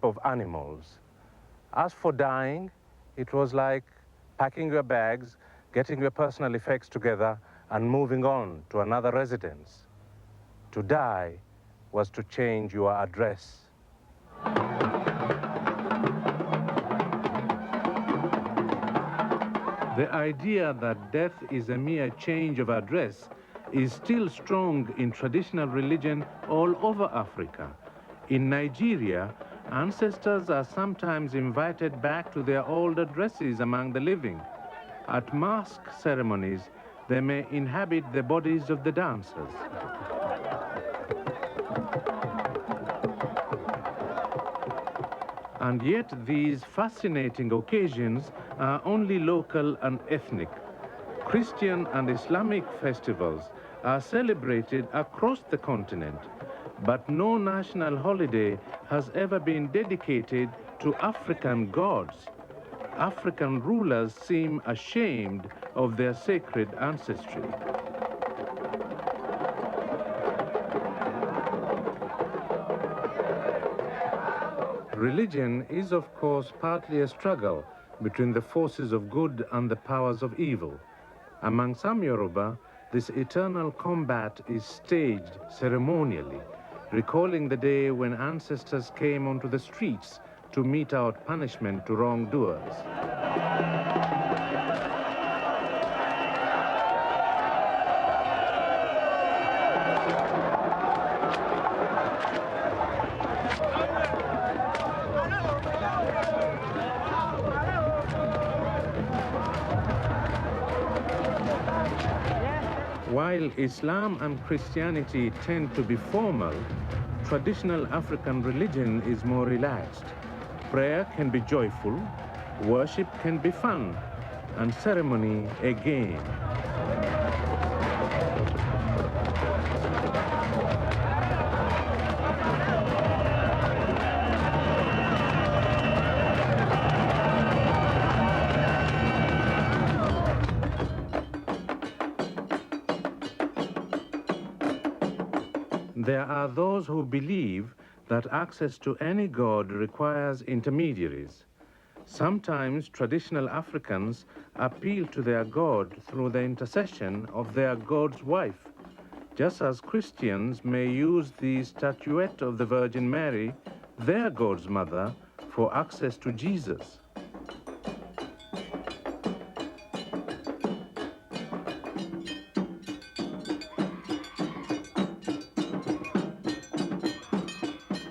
of animals. As for dying, it was like packing your bags, getting your personal effects together, and moving on to another residence. To die was to change your address. The idea that death is a mere change of address is still strong in traditional religion all over Africa. In Nigeria, ancestors are sometimes invited back to their old addresses among the living. At mask ceremonies, they may inhabit the bodies of the dancers. And yet these fascinating occasions are only local and ethnic. Christian and Islamic festivals are celebrated across the continent, but no national holiday has ever been dedicated to African gods. African rulers seem ashamed of their sacred ancestry. Religion is, of course, partly a struggle between the forces of good and the powers of evil. Among some Yoruba, this eternal combat is staged ceremonially, recalling the day when ancestors came onto the streets to mete out punishment to wrongdoers. While Islam and Christianity tend to be formal, traditional African religion is more relaxed. Prayer can be joyful, worship can be fun, and ceremony a game. There are those who believe that access to any god requires intermediaries. Sometimes traditional Africans appeal to their god through the intercession of their god's wife, just as Christians may use the statuette of the Virgin Mary, their god's mother, for access to Jesus.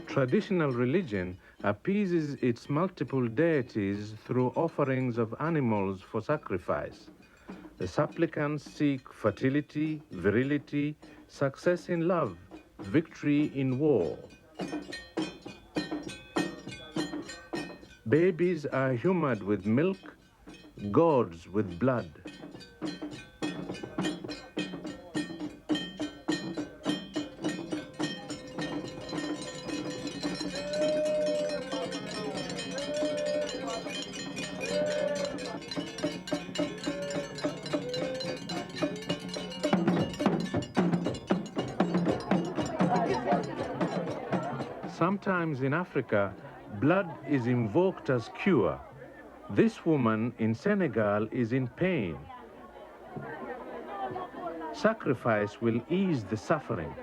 Traditional religion appeases its multiple deities through offerings of animals for sacrifice. The supplicants seek fertility, virility, success in love, victory in war. Babies are humored with milk, gods with blood. Sometimes in Africa, blood is invoked as cure. This woman in Senegal is in pain. Sacrifice will ease the suffering.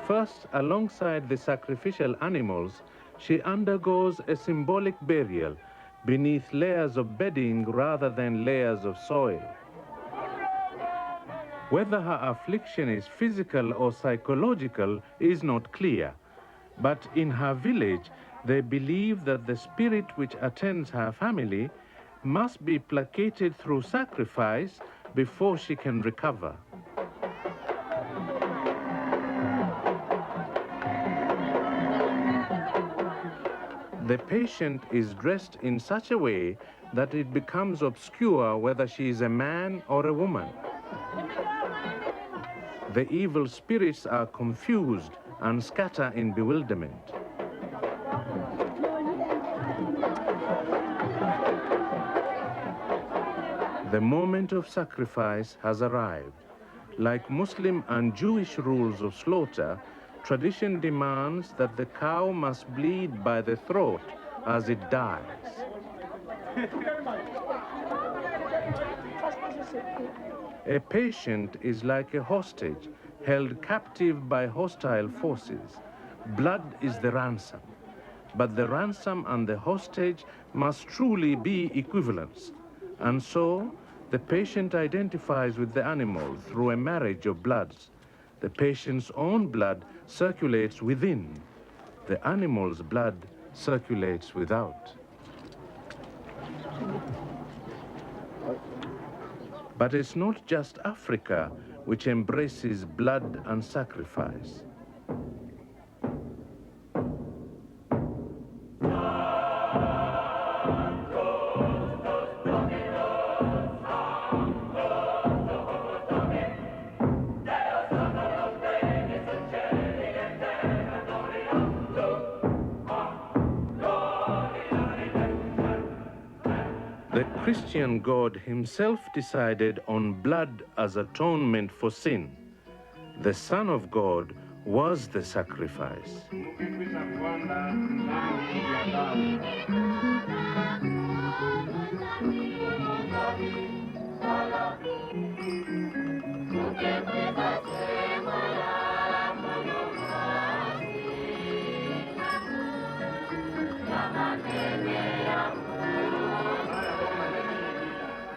First, alongside the sacrificial animals, she undergoes a symbolic burial beneath layers of bedding rather than layers of soil. Whether her affliction is physical or psychological is not clear, but in her village, they believe that the spirit which attends her family must be placated through sacrifice before she can recover. The patient is dressed in such a way that it becomes obscure whether she is a man or a woman. The evil spirits are confused and scatter in bewilderment. The moment of sacrifice has arrived. Like Muslim and Jewish rules of slaughter, tradition demands that the cow must bleed by the throat as it dies. A patient is like a hostage held captive by hostile forces. Blood is the ransom. But the ransom and the hostage must truly be equivalents. And so, the patient identifies with the animal through a marriage of bloods. The patient's own blood circulates within. The animal's blood circulates without. But it's not just Africa which embraces blood and sacrifice. The Christian God himself decided on blood as atonement for sin. The Son of God was the sacrifice.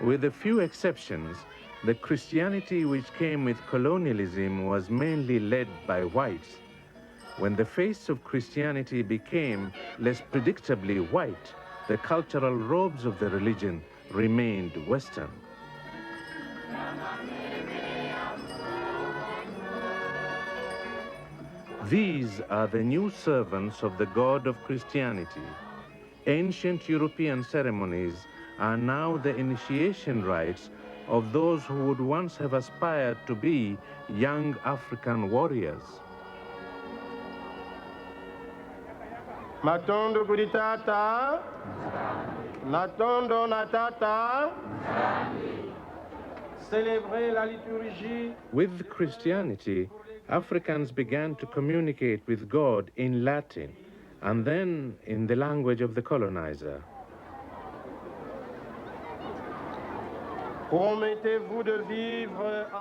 With a few exceptions, the Christianity which came with colonialism was mainly led by whites. When the face of Christianity became less predictably white, the cultural robes of the religion remained Western. These are the new servants of the God of Christianity. Ancient European ceremonies are now the initiation rites of those who would once have aspired to be young African warriors. Matondo guditata, Natondo natata, célébrer la liturgie. With Christianity, Africans began to communicate with God in Latin and then in the language of the colonizer.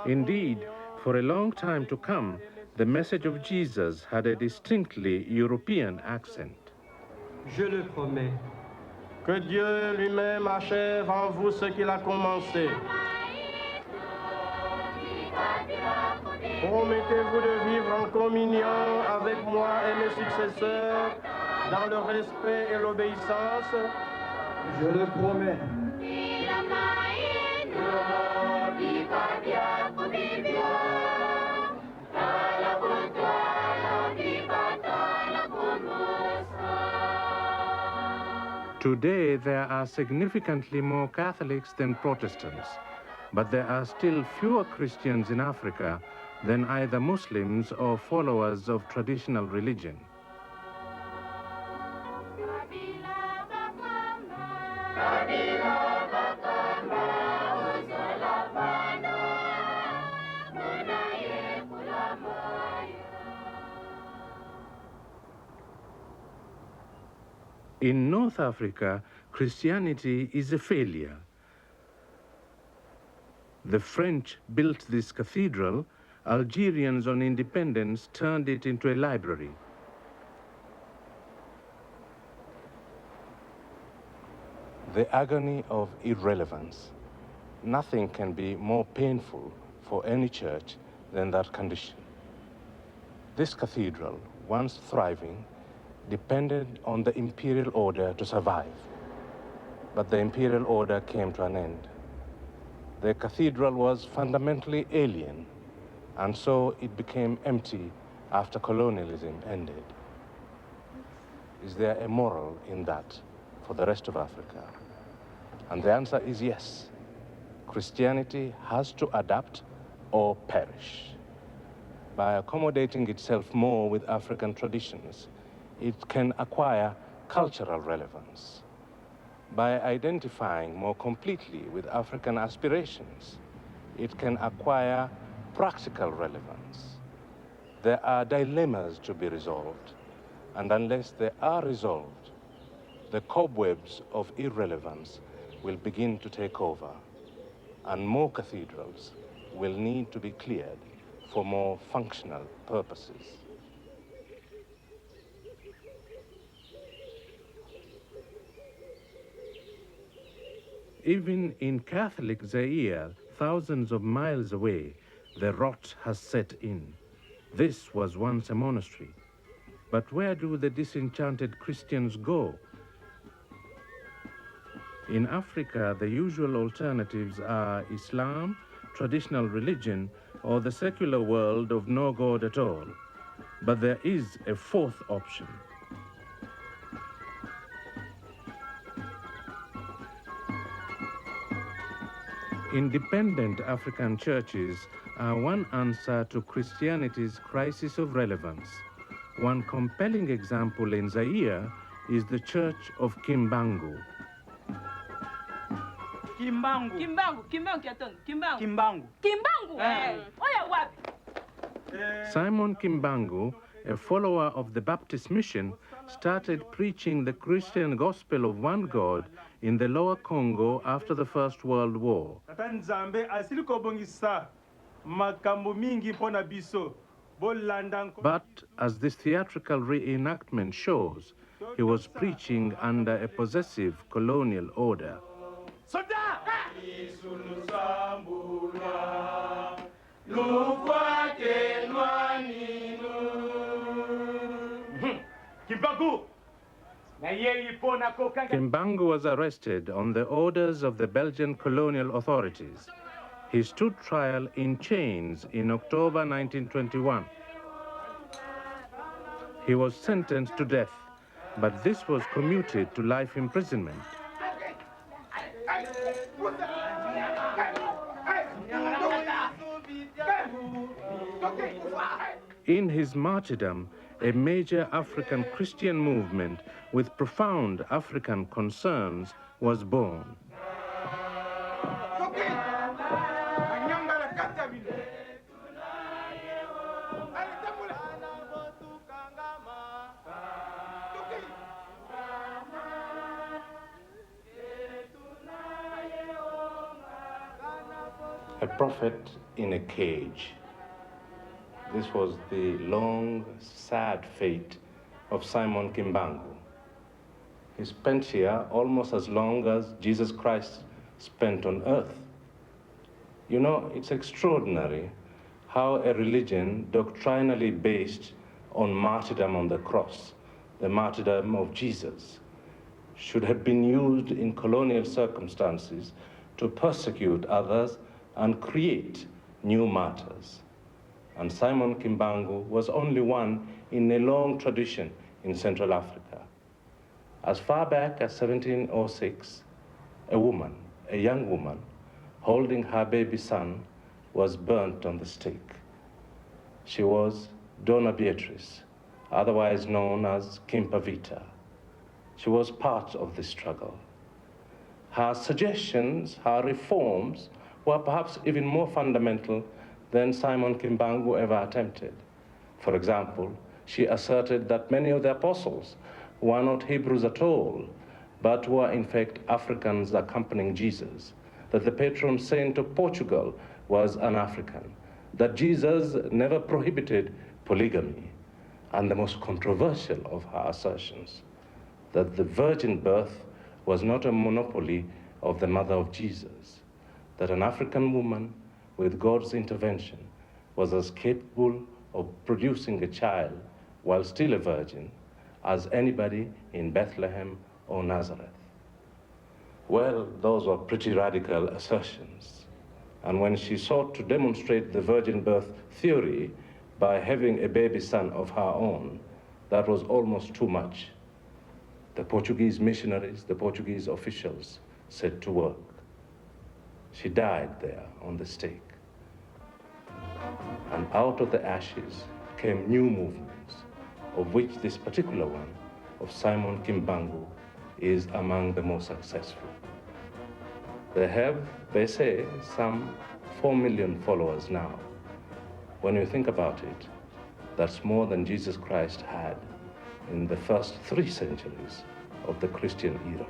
Indeed, for a long time to come, the message of Jesus had a distinctly European accent. Je le promets. Que Dieu lui-même achève en vous ce qu'il a commencé. Promettez-vous de vivre en communion avec moi et mes successeurs dans le respect et l'obéissance. Je le promets. Today, there are significantly more Catholics than Protestants, but there are still fewer Christians in Africa than either Muslims or followers of traditional religion. In North Africa, Christianity is a failure. The French built this cathedral. Algerians on independence turned it into a library. The agony of irrelevance. Nothing can be more painful for any church than that condition. This cathedral, once thriving, depended on the imperial order to survive. But the imperial order came to an end. The cathedral was fundamentally alien, and so it became empty after colonialism ended. Is there a moral in that for the rest of Africa? And the answer is yes. Christianity has to adapt or perish. By accommodating itself more with African traditions, it can acquire cultural relevance. By identifying more completely with African aspirations, it can acquire practical relevance. There are dilemmas to be resolved, and unless they are resolved, the cobwebs of irrelevance will begin to take over, and more cathedrals will need to be cleared for more functional purposes. Even in Catholic Zaire, thousands of miles away, the rot has set in. This was once a monastery. But where do the disenchanted Christians go? In Africa, the usual alternatives are Islam, traditional religion, or the secular world of no God at all. But there is a fourth option. Independent African churches are one answer to Christianity's crisis of relevance. One compelling example in Zaire is the Church of Kimbangu. Kimbangu. Oya wapi? Simon Kimbangu, a follower of the Baptist mission, started preaching the Christian gospel of one God in the Lower Congo after the First World War. But as this theatrical reenactment shows, he was preaching under a possessive colonial order. Kimbangu was arrested on the orders of the Belgian colonial authorities. He stood trial in chains in October 1921. He was sentenced to death, but this was commuted to life imprisonment. In his martyrdom, a major African Christian movement with profound African concerns was born. A prophet in a cage. This was the long, sad fate of Simon Kimbangu. He spent here almost as long as Jesus Christ spent on earth. You know, it's extraordinary how a religion doctrinally based on martyrdom on the cross, the martyrdom of Jesus, should have been used in colonial circumstances to persecute others and create new martyrs. And Simon Kimbangu was only one in a long tradition in Central Africa. As far back as 1706, a woman, a young woman, holding her baby son, was burnt on the stake. She was Donna Beatrice, otherwise known as Kimpavita. She was part of the struggle. Her suggestions, her reforms, were perhaps even more fundamental than Simon Kimbangu ever attempted. For example, she asserted that many of the apostles were not Hebrews at all, but were in fact Africans accompanying Jesus, that the patron saint of Portugal was an African, that Jesus never prohibited polygamy, and the most controversial of her assertions, that the virgin birth was not a monopoly of the mother of Jesus, that an African woman with God's intervention was as capable of producing a child while still a virgin as anybody in Bethlehem or Nazareth. Well, those were pretty radical assertions. And when she sought to demonstrate the virgin birth theory by having a baby son of her own, that was almost too much. The Portuguese missionaries, the Portuguese officials set to work. She died there on the stake. And out of the ashes came new movements, of which this particular one of Simon Kimbangu is among the most successful. They have, they say, some 4 million followers now, When you think about it, that's more than Jesus Christ had in the first 3 centuries of the Christian era.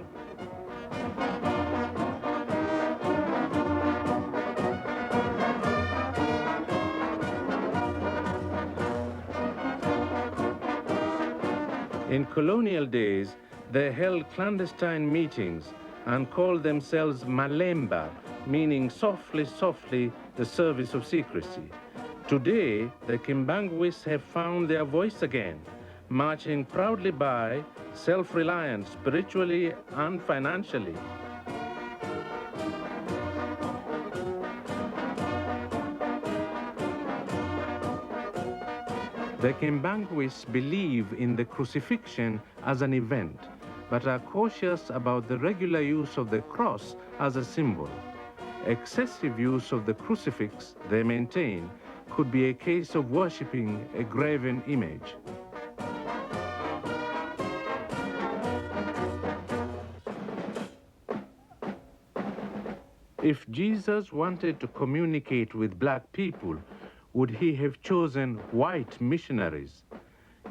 In colonial days, they held clandestine meetings and called themselves Malemba, meaning softly, softly, the service of secrecy. Today, the Kimbanguis have found their voice again, marching proudly by, self-reliant spiritually and financially. The Kimbanguis believe in the crucifixion as an event, but are cautious about the regular use of the cross as a symbol. Excessive use of the crucifix, they maintain, could be a case of worshipping a graven image. If Jesus wanted to communicate with black people, would he have chosen white missionaries?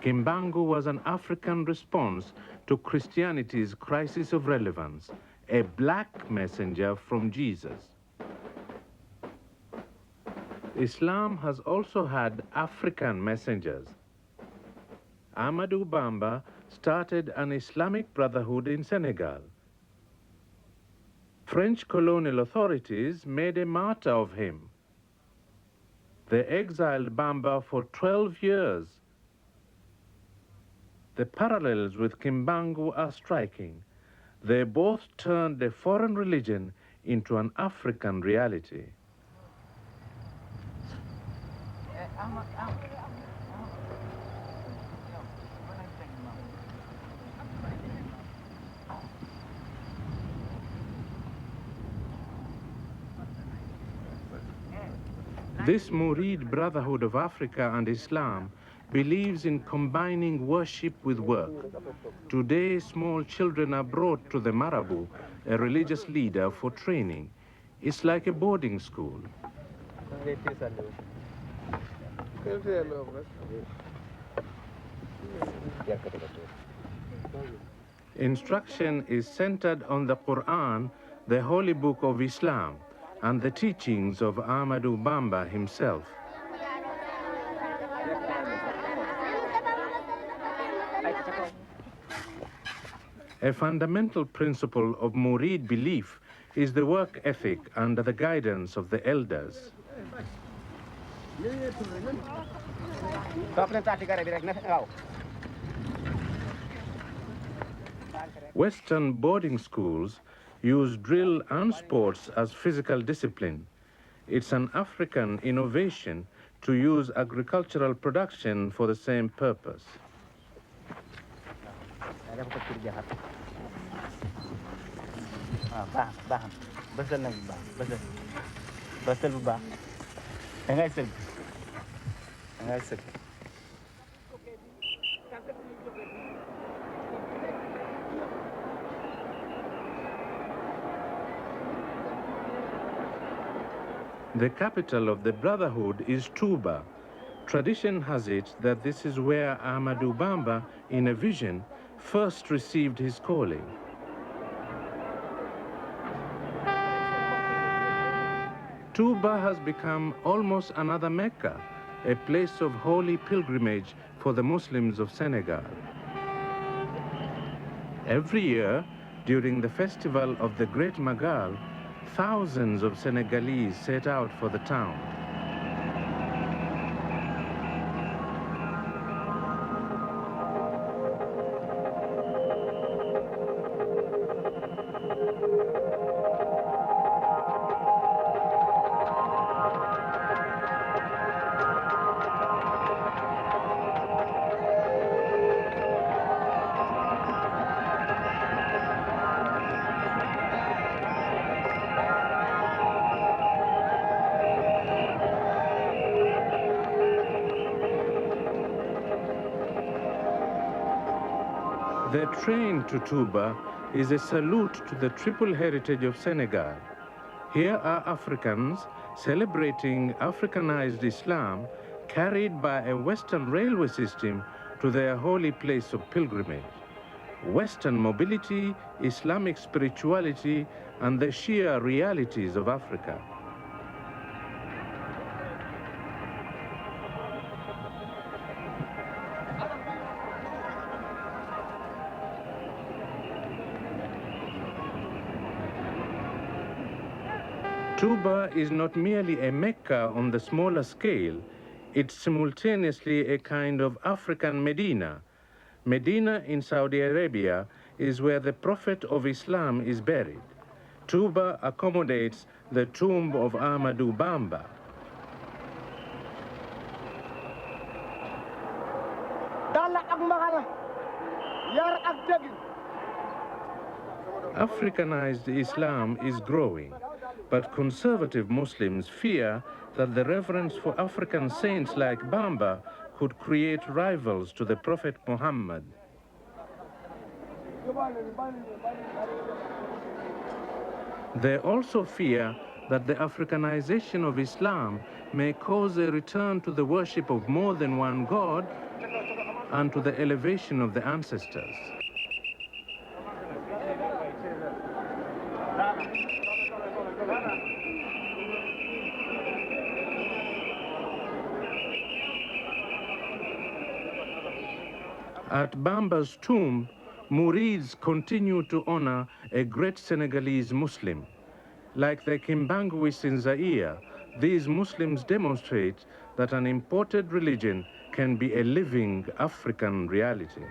Kimbangu was an African response to Christianity's crisis of relevance, a black messenger from Jesus. Islam has also had African messengers. Amadou Bamba started an Islamic Brotherhood in Senegal. French colonial authorities made a martyr of him. They exiled Bamba for 12 years. The parallels with Kimbangu are striking. They both turned a foreign religion into an African reality. This Murid Brotherhood of Africa and Islam believes in combining worship with work. Today, small children are brought to the Marabout, a religious leader, for training. It's like a boarding school. Instruction is centered on the Quran, the holy book of Islam, and the teachings of Amadou Bamba himself. A fundamental principle of Murid belief is the work ethic under the guidance of the elders. Western boarding schools use drill and sports as physical discipline. It's an African innovation to use agricultural production for the same purpose. The capital of the Brotherhood is Touba. Tradition has it that this is where Amadou Bamba, in a vision, first received his calling. Touba has become almost another Mecca, a place of holy pilgrimage for the Muslims of Senegal. Every year, during the festival of the Great Magal, thousands of Senegalese set out for the town. The train to Touba is a salute to the triple heritage of Senegal. Here are Africans celebrating Africanized Islam carried by a Western railway system to their holy place of pilgrimage. Western mobility, Islamic spirituality, and the sheer realities of Africa. Touba is not merely a Mecca on the smaller scale, it's simultaneously a kind of African Medina. Medina in Saudi Arabia is where the Prophet of Islam is buried. Touba accommodates the tomb of Ahmadu Bamba. Africanized Islam is growing, but conservative Muslims fear that the reverence for African saints like Bamba could create rivals to the Prophet Muhammad. They also fear that the Africanization of Islam may cause a return to the worship of more than one God and to the elevation of the ancestors. At Bamba's tomb, Murids continue to honor a great Senegalese Muslim. Like the Kimbanguis in Zaire, these Muslims demonstrate that an imported religion can be a living African reality.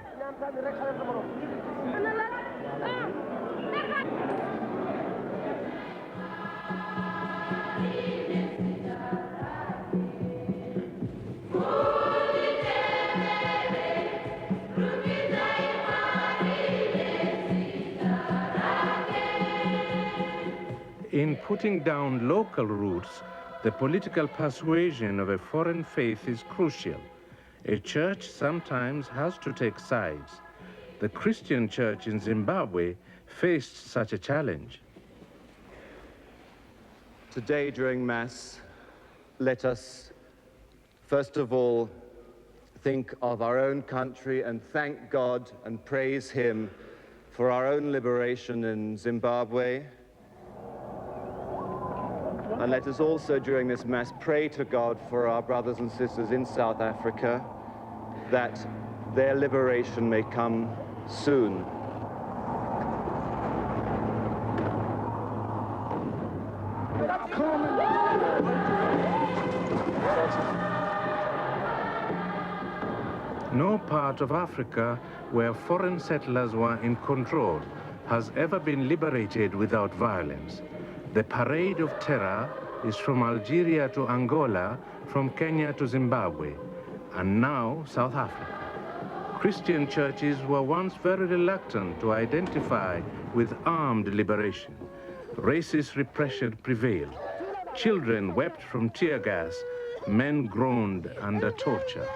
In putting down local roots, the political persuasion of a foreign faith is crucial. A church sometimes has to take sides. The Christian church in Zimbabwe faced such a challenge. Today during Mass, let us first of all think of our own country and thank God and praise Him for our own liberation in Zimbabwe. And let us also, during this Mass, pray to God for our brothers and sisters in South Africa, that their liberation may come soon. No part of Africa where foreign settlers were in control has ever been liberated without violence. The parade of terror is from Algeria to Angola, from Kenya to Zimbabwe, and now South Africa. Christian churches were once very reluctant to identify with armed liberation. Racist repression prevailed. Children wept from tear gas. Men groaned under torture.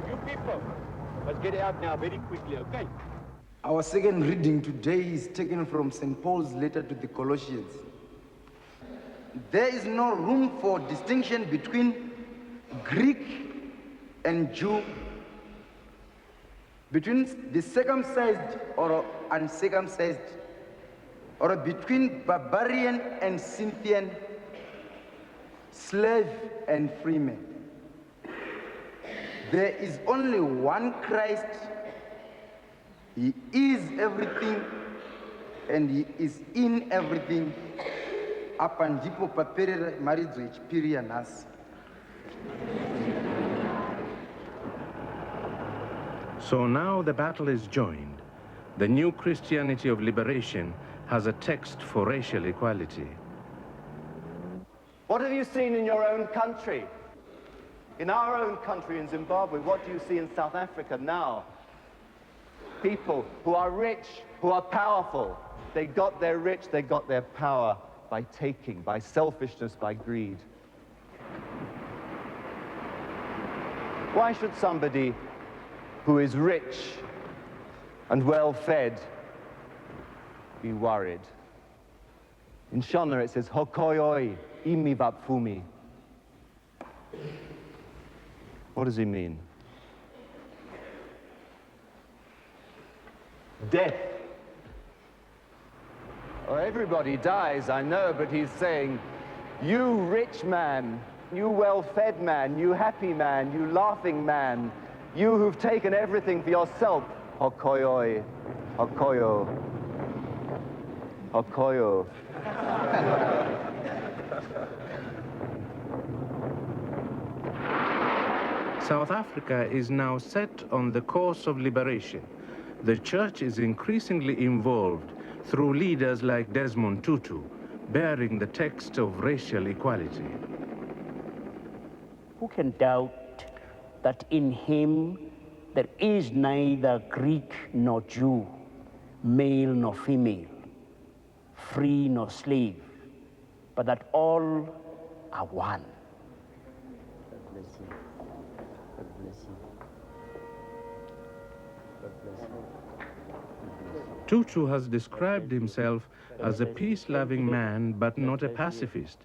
You people, let's get out now very quickly, okay? Our second reading today is taken from St. Paul's letter to the Colossians. There is no room for distinction between Greek and Jew, between the circumcised or uncircumcised, or between barbarian and Scythian, slave and freeman. There is only one Christ. He is everything and He is in everything. Apa ndipo paperera maridzo echipiri yanhasi. So now the battle is joined. The new Christianity of liberation has a text for racial equality. What have you seen in your own country? In our own country, in Zimbabwe, what do you see in South Africa now? People who are rich, who are powerful. They got their rich, they got their power by taking, by selfishness, by greed. Why should somebody who is rich and well-fed be worried? In Shona it says, Hokoyoi imi vapfumi. What does he mean? Death. Oh, everybody dies, I know, but he's saying, you rich man, you well-fed man, you happy man, you laughing man, you who've taken everything for yourself, Hokoyoi, Hokoyo, Hokoyo. South Africa is now set on the course of liberation. The church is increasingly involved through leaders like Desmond Tutu, bearing the text of racial equality. Who can doubt that in him there is neither Greek nor Jew, male nor female, free nor slave, but that all are one? God bless you. God bless you. God bless you. Tutu has described himself as a peace-loving man, but not a pacifist.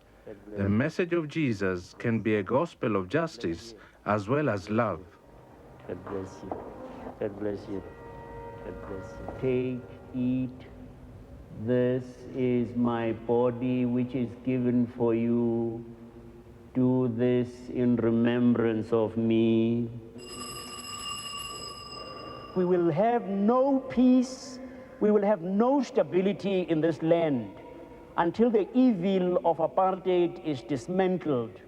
The message of Jesus can be a gospel of justice as well as love. God bless you. God bless you. God bless you. Take, eat. This is my body which is given for you. Do this in remembrance of me. We will have no peace, we will have no stability in this land until the evil of apartheid is dismantled.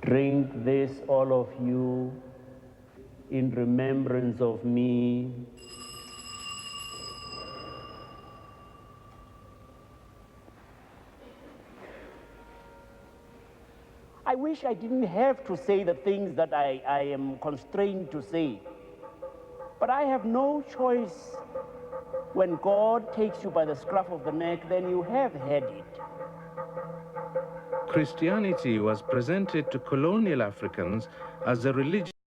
Drink this, all of you, in remembrance of me. I wish I didn't have to say the things that I am constrained to say. But I have no choice. When God takes you by the scruff of the neck, then you have had it. Christianity was presented to colonial Africans as a religion